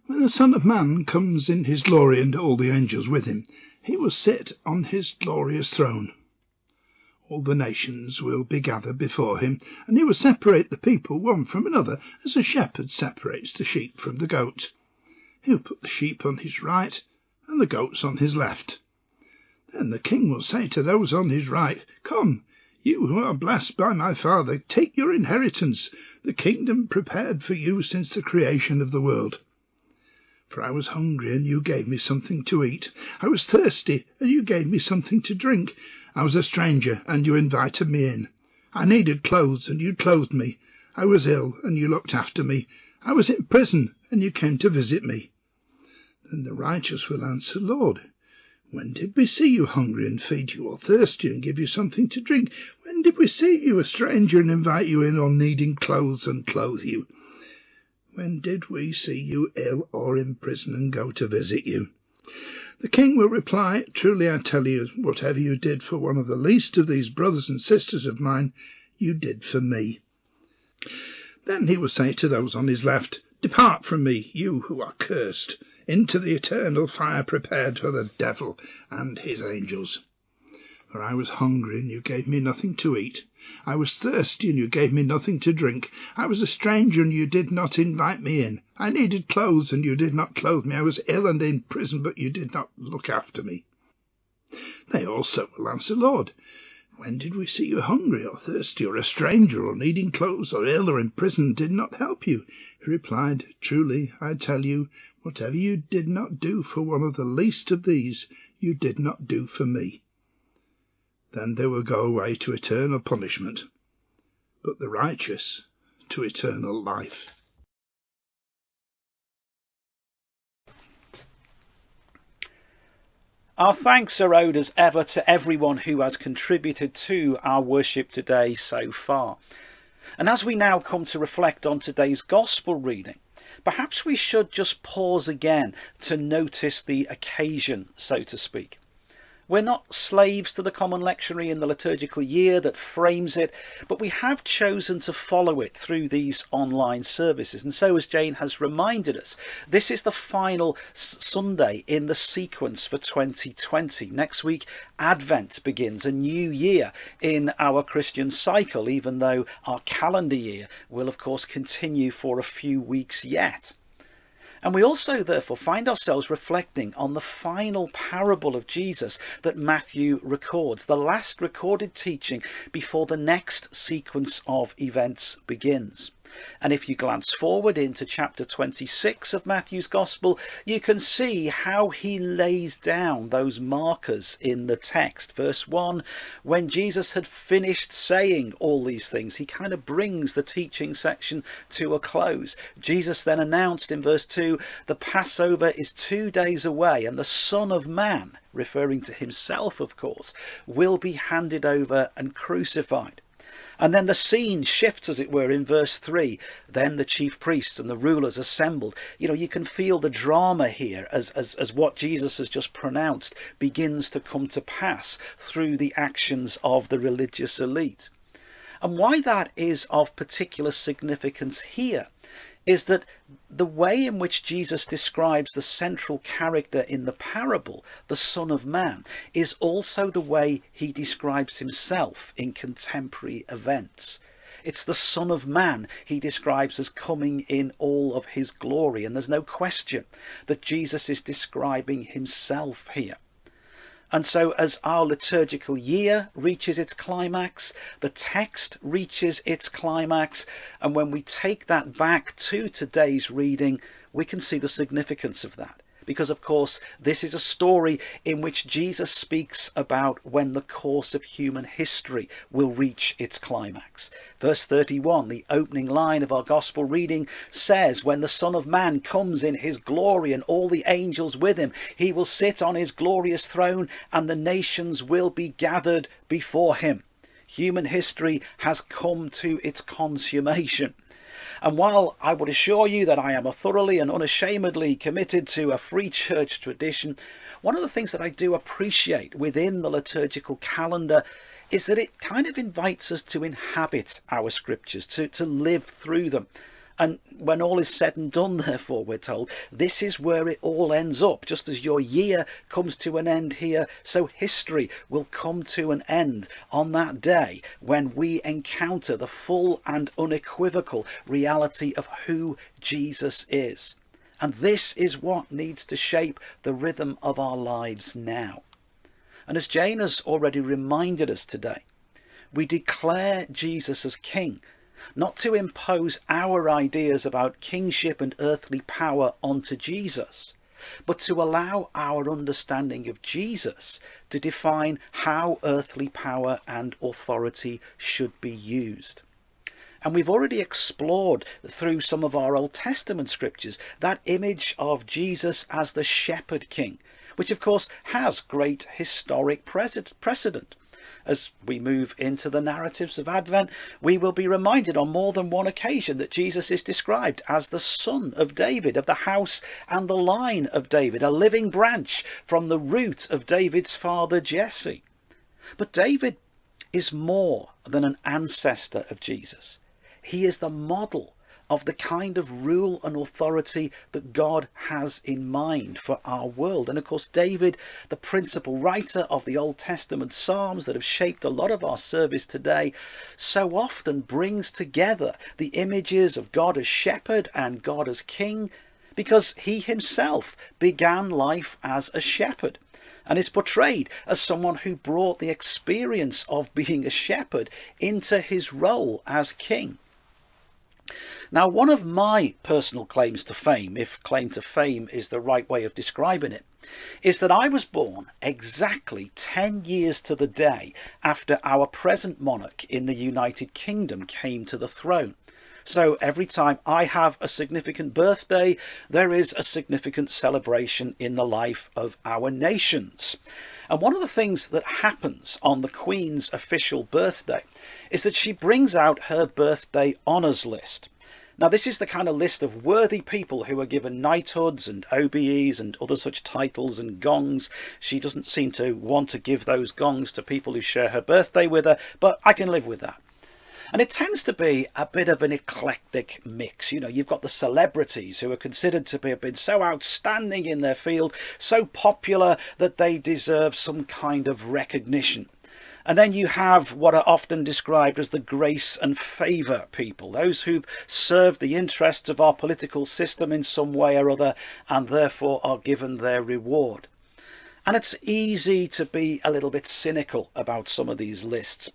When the Son of Man comes in his glory and all the angels with him, he will sit on his glorious throne. All the nations will be gathered before him, and he will separate the people one from another, as a shepherd separates the sheep from the goat. He will put the sheep on his right and the goats on his left. Then the king will say to those on his right, "Come, you who are blessed by my Father, take your inheritance, the kingdom prepared for you since the creation of the world. For I was hungry, and you gave me something to eat. I was thirsty, and you gave me something to drink. I was a stranger, and you invited me in. I needed clothes, and you clothed me. I was ill, and you looked after me. I was in prison, and you came to visit me." Then the righteous will answer, "Lord, when did we see you hungry and feed you, or thirsty and give you something to drink? When did we see you a stranger and invite you in, or needing clothes and clothe you? When did we see you ill or in prison and go to visit you?" The king will reply, "Truly I tell you, whatever you did for one of the least of these brothers and sisters of mine, you did for me." Then he will say to those on his left, "Depart from me, you who are cursed, into the eternal fire prepared for the devil and his angels. For I was hungry, and you gave me nothing to eat. I was thirsty, and you gave me nothing to drink. I was a stranger, and you did not invite me in. I needed clothes, and you did not clothe me. I was ill and in prison, but you did not look after me." They also will answer, "Lord, when did we see you hungry or thirsty, or a stranger, or needing clothes, or ill, or in prison, and did not help you?" He replied, "Truly I tell you, whatever you did not do for one of the least of these, you did not do for me." Then they will go away to eternal punishment, but the righteous to eternal life. Our thanks are owed as ever to everyone who has contributed to our worship today so far. And as we now come to reflect on today's gospel reading, perhaps we should just pause again to notice the occasion, so to speak. We're not slaves to the common lectionary in the liturgical year that frames it, but we have chosen to follow it through these online services. And so, as Jane has reminded us, this is the final Sunday in the sequence for 2020. Next week, Advent begins, a new year in our Christian cycle, even though our calendar year will, of course, continue for a few weeks yet. And we also, therefore, find ourselves reflecting on the final parable of Jesus that Matthew records, the last recorded teaching before the next sequence of events begins. And if you glance forward into chapter 26 of Matthew's Gospel, you can see how he lays down those markers in the text. Verse 1, when Jesus had finished saying all these things, he kind of brings the teaching section to a close. Jesus then announced in verse 2, the Passover is 2 days away, and the Son of Man, referring to himself, of course, will be handed over and crucified. And then the scene shifts, as it were, in verse 3. Then the chief priests and the rulers assembled. You can feel the drama here as what Jesus has just pronounced begins to come to pass through the actions of the religious elite. And why that is of particular significance here is that the way in which Jesus describes the central character in the parable, the Son of Man, is also the way he describes himself in contemporary events. It's the Son of Man he describes as coming in all of his glory, and there's no question that Jesus is describing himself here. And so as our liturgical year reaches its climax, the text reaches its climax, and when we take that back to today's reading, we can see the significance of that. Because, of course, this is a story in which Jesus speaks about when the course of human history will reach its climax. Verse 31, the opening line of our gospel reading, says, when the Son of Man comes in his glory and all the angels with him, he will sit on his glorious throne and the nations will be gathered before him. Human history has come to its consummation. And while I would assure you that I am thoroughly and unashamedly committed to a free church tradition, one of the things that I do appreciate within the liturgical calendar is that it kind of invites us to inhabit our scriptures, to live through them. And when all is said and done, therefore, we're told, this is where it all ends up. Just as your year comes to an end here, so history will come to an end on that day when we encounter the full and unequivocal reality of who Jesus is. And this is what needs to shape the rhythm of our lives now. And as Jane has already reminded us today, we declare Jesus as King, not to impose our ideas about kingship and earthly power onto Jesus, but to allow our understanding of Jesus to define how earthly power and authority should be used. And we've already explored through some of our Old Testament scriptures that image of Jesus as the shepherd king, which of course has great historic precedent. As we move into the narratives of Advent, we will be reminded on more than one occasion that Jesus is described as the son of David, of the house and the line of David, a living branch from the root of David's father Jesse. But David is more than an ancestor of Jesus. He is the model of the kind of rule and authority that God has in mind for our world. And of course, David, the principal writer of the Old Testament Psalms that have shaped a lot of our service today, so often brings together the images of God as shepherd and God as king, because he himself began life as a shepherd and is portrayed as someone who brought the experience of being a shepherd into his role as king. Now, one of my personal claims to fame, if claim to fame is the right way of describing it, is that I was born exactly 10 years to the day after our present monarch in the United Kingdom came to the throne. So every time I have a significant birthday, there is a significant celebration in the life of our nations. And one of the things that happens on the Queen's official birthday is that she brings out her birthday honours list. Now, this is the kind of list of worthy people who are given knighthoods and OBEs and other such titles and gongs. She doesn't seem to want to give those gongs to people who share her birthday with her, but I can live with that. And it tends to be a bit of an eclectic mix. You know, you've got the celebrities who are considered to have been so outstanding in their field, so popular that they deserve some kind of recognition. And then you have what are often described as the grace and favour people, those who've served the interests of our political system in some way or other and therefore are given their reward. And it's easy to be a little bit cynical about some of these lists.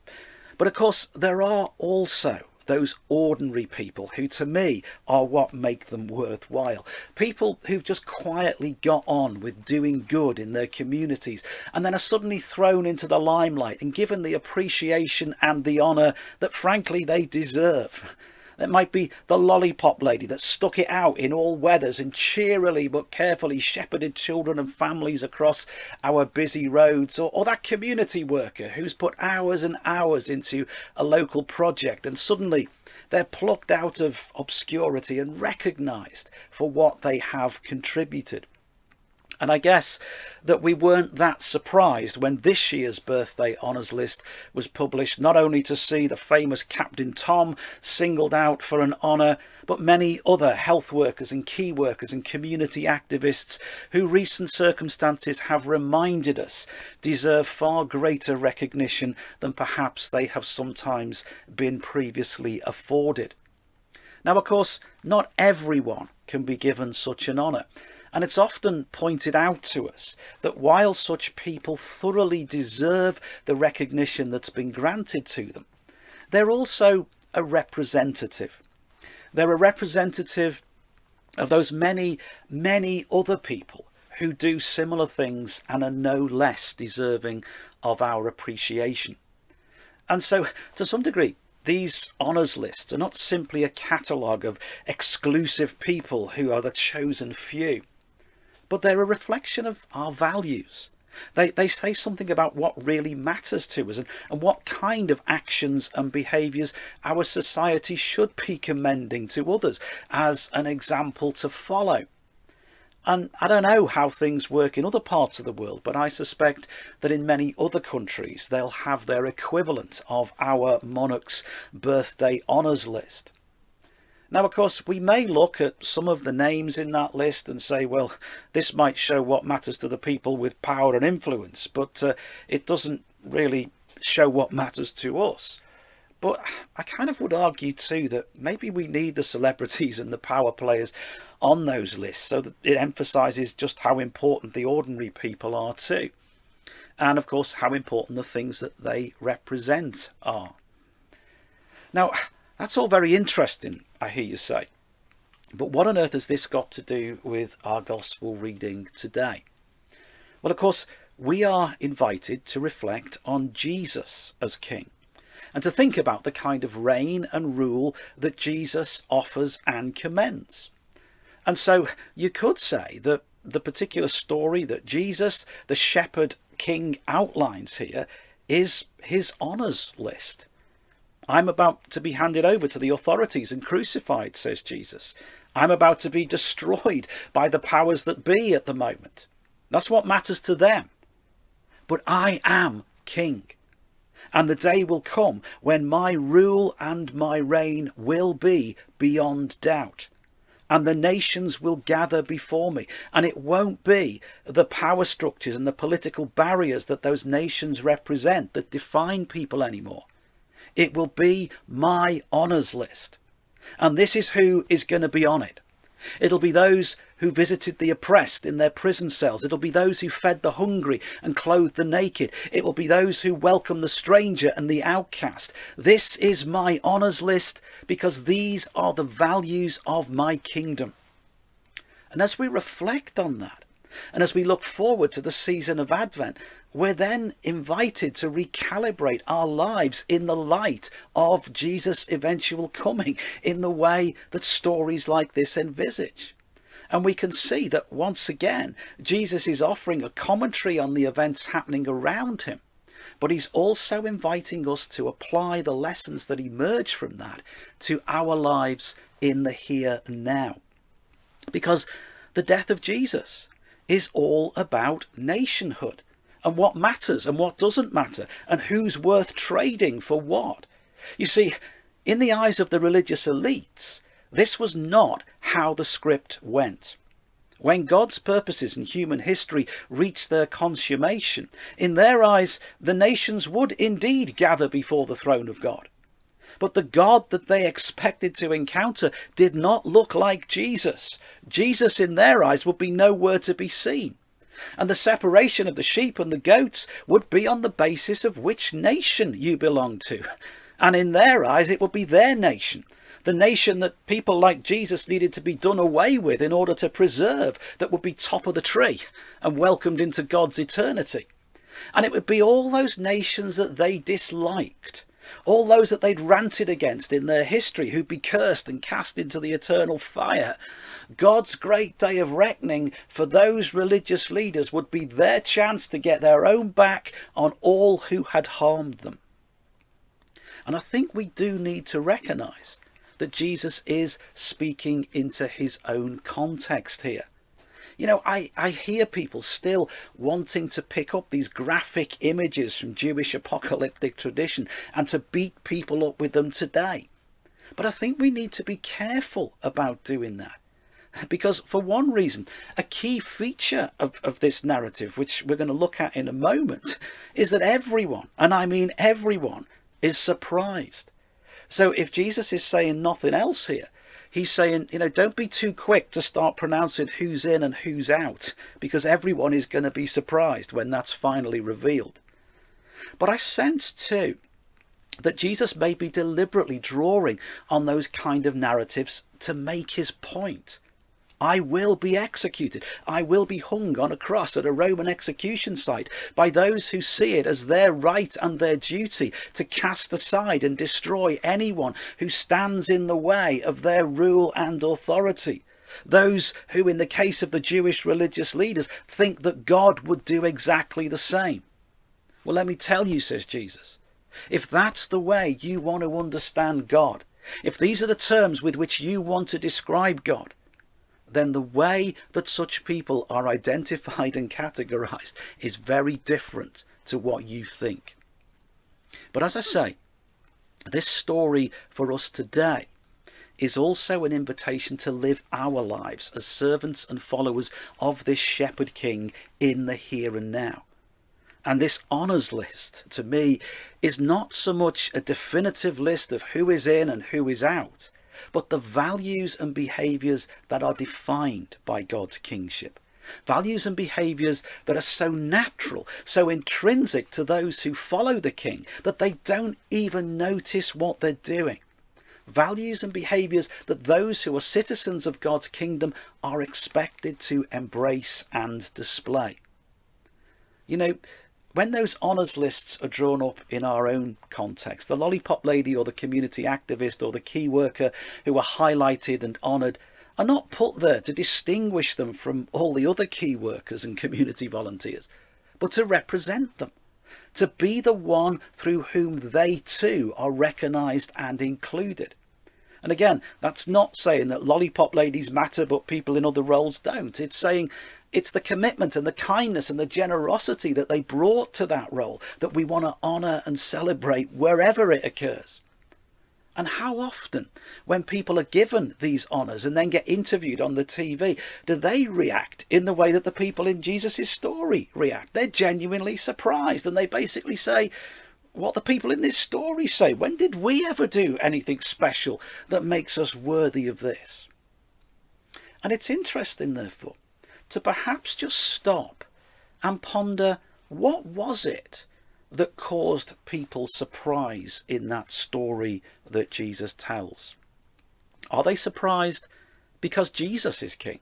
But of course, there are also those ordinary people who, to me, are what make them worthwhile. People who've just quietly got on with doing good in their communities and then are suddenly thrown into the limelight and given the appreciation and the honour that, frankly, they deserve. It might be the lollipop lady that stuck it out in all weathers and cheerily but carefully shepherded children and families across our busy roads, or that community worker who's put hours and hours into a local project and suddenly they're plucked out of obscurity and recognised for what they have contributed. And I guess that we weren't that surprised when this year's birthday honours list was published, not only to see the famous Captain Tom singled out for an honour, but many other health workers and key workers and community activists who recent circumstances have reminded us deserve far greater recognition than perhaps they have sometimes been previously afforded. Now, of course, not everyone can be given such an honour. And it's often pointed out to us that while such people thoroughly deserve the recognition that's been granted to them, they're also a representative. They're a representative of those many, many other people who do similar things and are no less deserving of our appreciation. And so, to some degree, these honours lists are not simply a catalogue of exclusive people who are the chosen few, but they're a reflection of our values. They say something about what really matters to us and what kind of actions and behaviours our society should be commending to others as an example to follow. And I don't know how things work in other parts of the world, but I suspect that in many other countries they'll have their equivalent of our monarch's birthday honours list. Now, of course, we may look at some of the names in that list and say, well, this might show what matters to the people with power and influence, but it doesn't really show what matters to us. But I kind of would argue too that maybe we need the celebrities and the power players on those lists so that it emphasises just how important the ordinary people are too. And of course, how important the things that they represent are. Now, that's all very interesting, I hear you say. But what on earth has this got to do with our gospel reading today? Well, of course, we are invited to reflect on Jesus as King and to think about the kind of reign and rule that Jesus offers and commends. And so you could say that the particular story that Jesus, the shepherd king, outlines here is his honours list. I'm about to be handed over to the authorities and crucified, says Jesus. I'm about to be destroyed by the powers that be at the moment. That's what matters to them. But I am king. And the day will come when my rule and my reign will be beyond doubt. And the nations will gather before me. And it won't be the power structures and the political barriers that those nations represent that define people anymore. It will be my honours list. And this is who is going to be on it. It'll be those who visited the oppressed in their prison cells. It'll be those who fed the hungry and clothed the naked. It will be those who welcome the stranger and the outcast. This is my honours list because these are the values of my kingdom. And as we reflect on that, and as we look forward to the season of Advent, we're then invited to recalibrate our lives in the light of Jesus' eventual coming in the way that stories like this envisage. And we can see that once again, Jesus is offering a commentary on the events happening around him, but he's also inviting us to apply the lessons that emerge from that to our lives in the here and now. Because the death of Jesus is all about nationhood and what matters and what doesn't matter and who's worth trading for what. You see, in the eyes of the religious elites, this was not how the script went. When God's purposes in human history reached their consummation, in their eyes, the nations would indeed gather before the throne of God. But the God that they expected to encounter did not look like Jesus. Jesus in their eyes would be nowhere to be seen. And the separation of the sheep and the goats would be on the basis of which nation you belong to. And in their eyes, it would be their nation. The nation that people like Jesus needed to be done away with in order to preserve, that would be top of the tree and welcomed into God's eternity. And it would be all those nations that they disliked, all those that they'd ranted against in their history, who'd be cursed and cast into the eternal fire. God's great day of reckoning for those religious leaders would be their chance to get their own back on all who had harmed them. And I think we do need to recognise that Jesus is speaking into his own context here. You know, I hear people still wanting to pick up these graphic images from Jewish apocalyptic tradition and to beat people up with them today. But I think we need to be careful about doing that. Because for one reason, a key feature of this narrative, which we're going to look at in a moment, is that everyone, and I mean everyone, is surprised. So if Jesus is saying nothing else here, he's saying, you know, don't be too quick to start pronouncing who's in and who's out, because everyone is going to be surprised when that's finally revealed. But I sense too that Jesus may be deliberately drawing on those kind of narratives to make his point. I will be executed. I will be hung on a cross at a Roman execution site by those who see it as their right and their duty to cast aside and destroy anyone who stands in the way of their rule and authority. Those who, in the case of the Jewish religious leaders, think that God would do exactly the same. Well, let me tell you, says Jesus, if that's the way you want to understand God, if these are the terms with which you want to describe God, then the way that such people are identified and categorized is very different to what you think. But as I say, this story for us today is also an invitation to live our lives as servants and followers of this shepherd king in the here and now. And this honours list, to me, is not so much a definitive list of who is in and who is out, but the values and behaviours that are defined by God's kingship. Values and behaviours that are so natural, so intrinsic to those who follow the king, that they don't even notice what they're doing. Values and behaviours that those who are citizens of God's kingdom are expected to embrace and display. You know, when those honours lists are drawn up in our own context, the lollipop lady or the community activist or the key worker who are highlighted and honoured are not put there to distinguish them from all the other key workers and community volunteers, but to represent them, to be the one through whom they too are recognised and included. And again, that's not saying that lollipop ladies matter but people in other roles don't. It's saying it's the commitment and the kindness and the generosity that they brought to that role that we want to honour and celebrate wherever it occurs. And how often, when people are given these honours and then get interviewed on the TV, do they react in the way that the people in Jesus' story react? They're genuinely surprised, and they basically say what the people in this story say. When did we ever do anything special that makes us worthy of this? And it's interesting, therefore, to perhaps just stop and ponder, what was it that caused people surprise in that story that Jesus tells? Are they surprised because Jesus is king?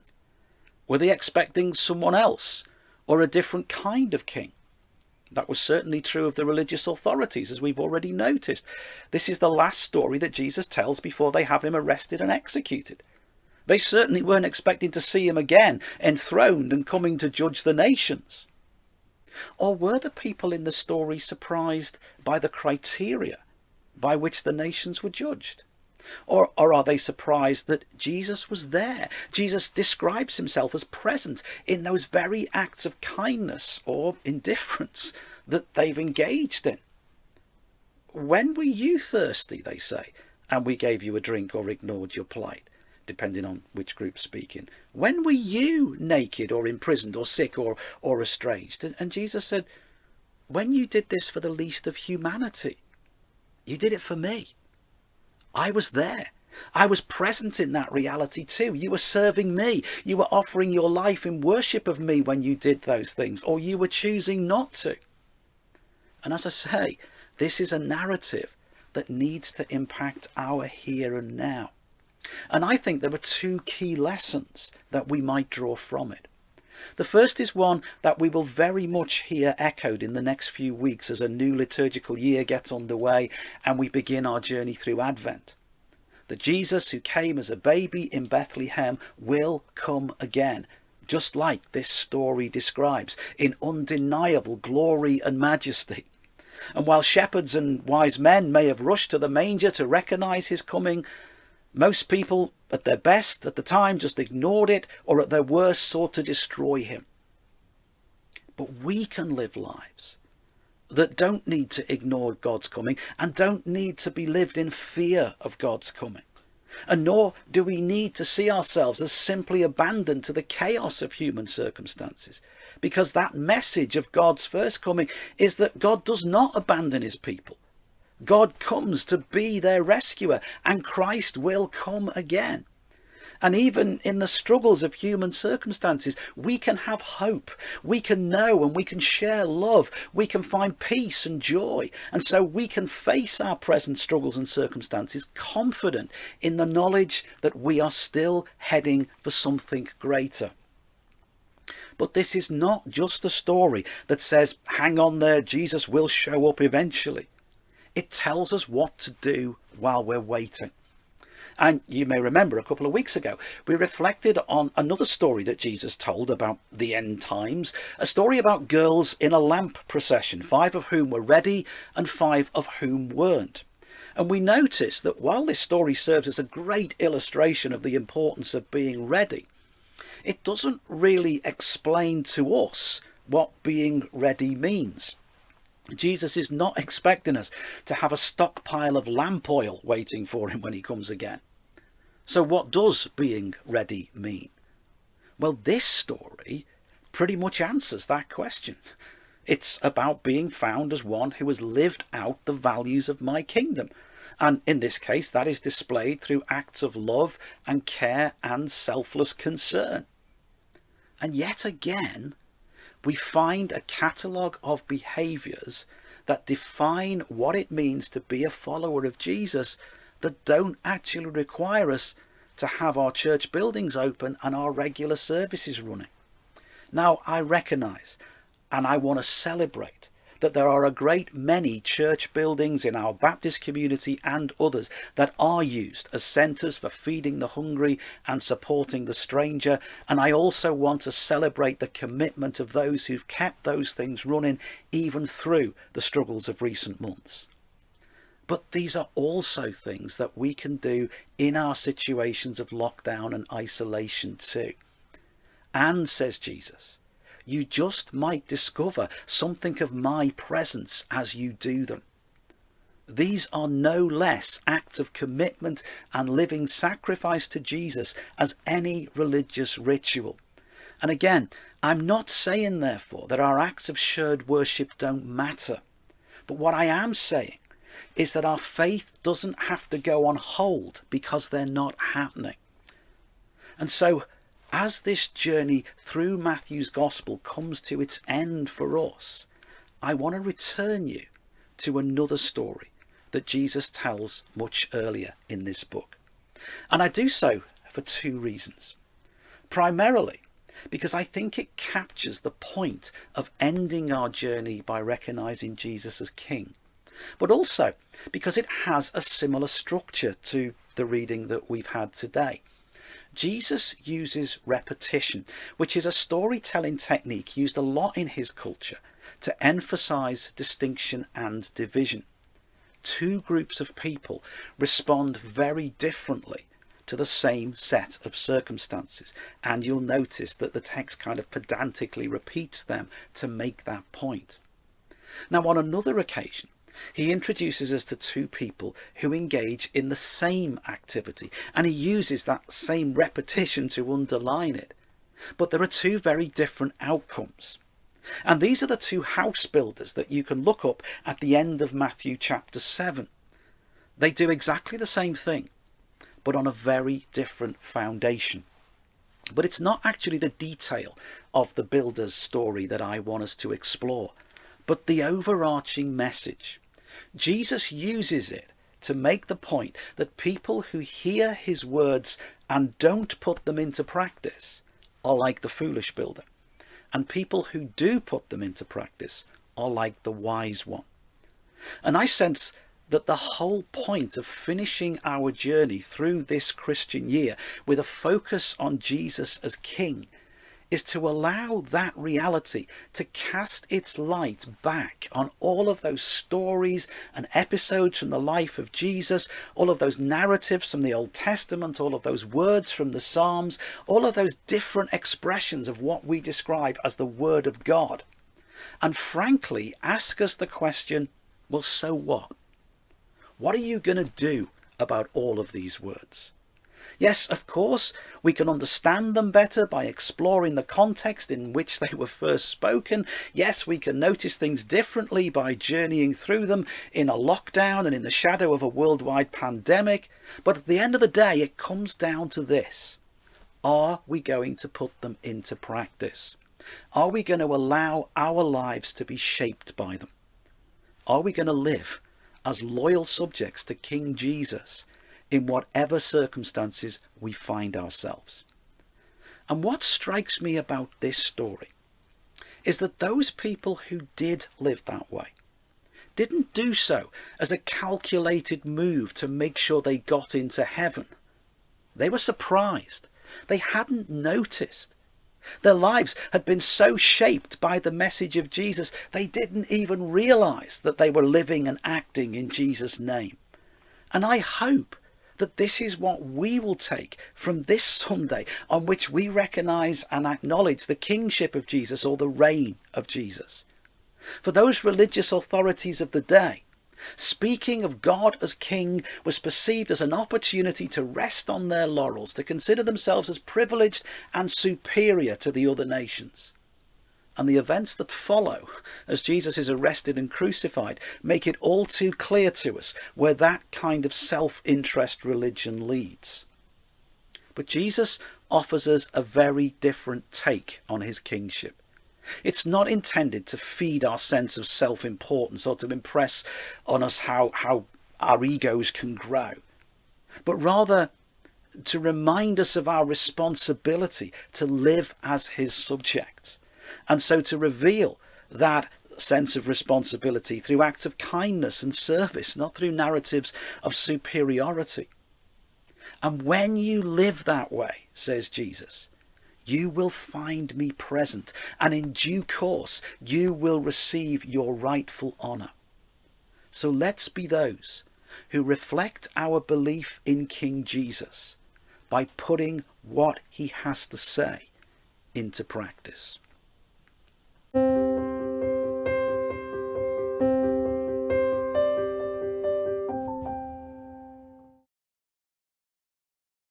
Were they expecting someone else or a different kind of king? That was certainly true of the religious authorities, as we've already noticed. This is the last story that Jesus tells before they have him arrested and executed. They certainly weren't expecting to see him again, enthroned and coming to judge the nations. Or were the people in the story surprised by the criteria by which the nations were judged? Or are they surprised that Jesus was there? Jesus describes himself as present in those very acts of kindness or indifference that they've engaged in. When were you thirsty, they say, and we gave you a drink or ignored your plight, depending on which group's speaking. When were you naked or imprisoned or sick or estranged? And Jesus said, when you did this for the least of humanity, you did it for me. I was there. I was present in that reality too. You were serving me. You were offering your life in worship of me when you did those things, or you were choosing not to. And as I say, this is a narrative that needs to impact our here and now. And I think there are two key lessons that we might draw from it. The first is one that we will very much hear echoed in the next few weeks as a new liturgical year gets underway and we begin our journey through Advent. That Jesus, who came as a baby in Bethlehem, will come again, just like this story describes, in undeniable glory and majesty. And while shepherds and wise men may have rushed to the manger to recognise his coming, most people, at their best at the time, just ignored it, or at their worst sought to destroy him. But we can live lives that don't need to ignore God's coming and don't need to be lived in fear of God's coming. And nor do we need to see ourselves as simply abandoned to the chaos of human circumstances, because that message of God's first coming is that God does not abandon his people. God comes to be their rescuer, and Christ will come again. And even in the struggles of human circumstances, we can have hope. We can know and we can share love. We can find peace and joy. And so we can face our present struggles and circumstances confident in the knowledge that we are still heading for something greater. But this is not just a story that says, hang on there, Jesus will show up eventually. It tells us what to do while we're waiting. And you may remember a couple of weeks ago, we reflected on another story that Jesus told about the end times, a story about girls in a lamp procession, 5 of whom were ready and 5 of whom weren't. And we noticed that while this story serves as a great illustration of the importance of being ready, it doesn't really explain to us what being ready means. Jesus is not expecting us to have a stockpile of lamp oil waiting for him when he comes again. So what does being ready mean? Well, this story pretty much answers that question. It's about being found as one who has lived out the values of my kingdom. And in this case, that is displayed through acts of love and care and selfless concern. And yet again, we find a catalogue of behaviours that define what it means to be a follower of Jesus that don't actually require us to have our church buildings open and our regular services running. Now, I recognise and I want to celebrate that there are a great many church buildings in our Baptist community and others that are used as centres for feeding the hungry and supporting the stranger. And I also want to celebrate the commitment of those who've kept those things running even through the struggles of recent months. But these are also things that we can do in our situations of lockdown and isolation too. And, says Jesus, you just might discover something of my presence as you do them. These are no less acts of commitment and living sacrifice to Jesus as any religious ritual. And again, I'm not saying therefore that our acts of shared worship don't matter. But what I am saying is that our faith doesn't have to go on hold because they're not happening. And so, as this journey through Matthew's Gospel comes to its end for us, I want to return you to another story that Jesus tells much earlier in this book. And I do so for two reasons. Primarily, because I think it captures the point of ending our journey by recognizing Jesus as King. But also because it has a similar structure to the reading that we've had today. Jesus uses repetition, which is a storytelling technique used a lot in his culture to emphasize distinction and division. Two groups of people respond very differently to the same set of circumstances, and you'll notice that the text kind of pedantically repeats them to make that point. Now, on another occasion, he introduces us to two people who engage in the same activity, and he uses that same repetition to underline it. But there are two very different outcomes. And these are the two house builders that you can look up at the end of Matthew chapter 7. They do exactly the same thing, but on a very different foundation. But it's not actually the detail of the builder's story that I want us to explore, but the overarching message. Jesus uses it to make the point that people who hear his words and don't put them into practice are like the foolish builder, and people who do put them into practice are like the wise one. And I sense that the whole point of finishing our journey through this Christian year with a focus on Jesus as King is to allow that reality to cast its light back on all of those stories and episodes from the life of Jesus, all of those narratives from the Old Testament, all of those words from the Psalms, all of those different expressions of what we describe as the Word of God. And frankly, ask us the question, well, so what? What are you going to do about all of these words? Yes, of course, we can understand them better by exploring the context in which they were first spoken. Yes, we can notice things differently by journeying through them in a lockdown and in the shadow of a worldwide pandemic. But at the end of the day, it comes down to this. Are we going to put them into practice? Are we going to allow our lives to be shaped by them? Are we going to live as loyal subjects to King Jesus in whatever circumstances we find ourselves? And what strikes me about this story is that those people who did live that way didn't do so as a calculated move to make sure they got into heaven. They were surprised. They hadn't noticed. Their lives had been so shaped by the message of Jesus, they didn't even realize that they were living and acting in Jesus' name. And I hope that this is what we will take from this Sunday on which we recognize and acknowledge the kingship of Jesus or the reign of Jesus. For those religious authorities of the day, Speaking of God as king was perceived as an opportunity to rest on their laurels, to consider themselves as privileged and superior to the other nations. And the events that follow as Jesus is arrested and crucified make it all too clear to us where that kind of self-interest religion leads. But Jesus offers us a very different take on his kingship. It's not intended to feed our sense of self-importance or to impress on us how our egos can grow, but rather to remind us of our responsibility to live as his subjects, and so to reveal that sense of responsibility through acts of kindness and service, not through narratives of superiority. And when you live that way, says Jesus, you will find me present, and in due course you will receive your rightful honour. So let's be those who reflect our belief in King Jesus by putting what he has to say into practice.